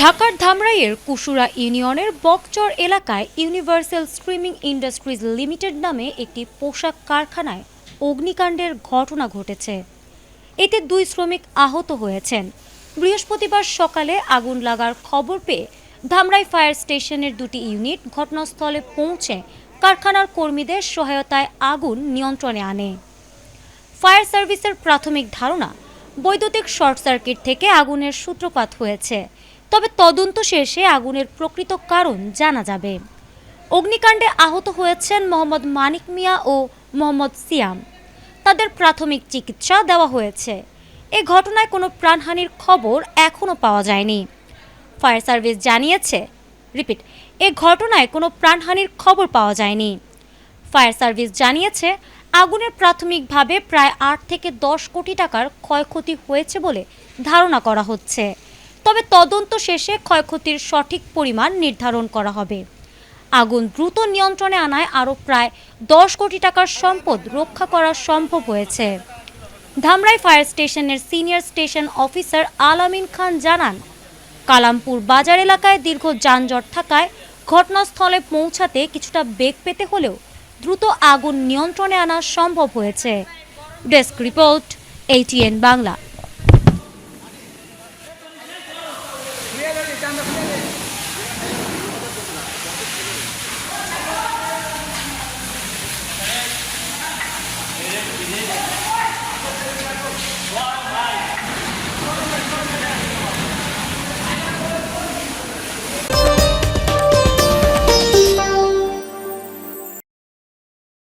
ঢাকার ধামরাইয়ের কুশুরা ইউনিয়নের বকচর এলাকায় ইউনিভার্সাল স্ট্রিমিং ইন্ডাস্ট্রিজ লিমিটেড নামে একটি পোশাক কারখানায় অগ্নিকাণ্ডের ঘটনা ঘটেছে। এতে 2 শ্রমিক আহত হয়েছেন। বৃহস্পতিবার সকালে আগুন লাগার খবর পেয়ে ধামরাই ফায়ার স্টেশনের 2টি ইউনিট ঘটনাস্থলে পৌঁছে কারখানার কর্মীদের সহায়তায় আগুন নিয়ন্ত্রণে আনে। ফায়ার সার্ভিসের প্রাথমিক ধারণা, বৈদ্যুতিক শর্ট সার্কিট থেকে আগুনের সূত্রপাত হয়েছে, তবে তদন্ত শেষে আগুনের প্রকৃত কারণ জানা যাবে। অগ্নিকাণ্ডে আহত হয়েছেন মোহাম্মদ মানিক মিয়া ও মোহাম্মদ সিয়াম। তাদের প্রাথমিক চিকিৎসা দেওয়া হয়েছে। এ ঘটনায় কোনো প্রাণহানির খবর এখনও পাওয়া যায়নি। ফায়ার সার্ভিস জানিয়েছে, এ ঘটনায় কোনো প্রাণহানির খবর পাওয়া যায়নি। ফায়ার সার্ভিস জানিয়েছে, আগুনের প্রাথমিকভাবে প্রায় 8 থেকে 10 কোটি টাকার ক্ষয়ক্ষতি হয়েছে বলে ধারণা করা হচ্ছে। তবে তদন্ত শেষে ক্ষয়ক্ষতির সঠিক পরিমাণ নির্ধারণ করা হবে। আগুন দ্রুত নিয়ন্ত্রণে আনায় আরও প্রায় 10 কোটি টাকার সম্পদ রক্ষা করা সম্ভব হয়েছে। ধামরাই ফায়ার স্টেশনের সিনিয়র স্টেশন অফিসার আলামিন খান জানান, কালামপুর বাজার এলাকায় দীর্ঘ যানজট থাকায় ঘটনাস্থলে পৌঁছাতে কিছুটা বেগ পেতে হলেও দ্রুত আগুন নিয়ন্ত্রণে আনা সম্ভব হয়েছে। Desk report, ATN Bangla.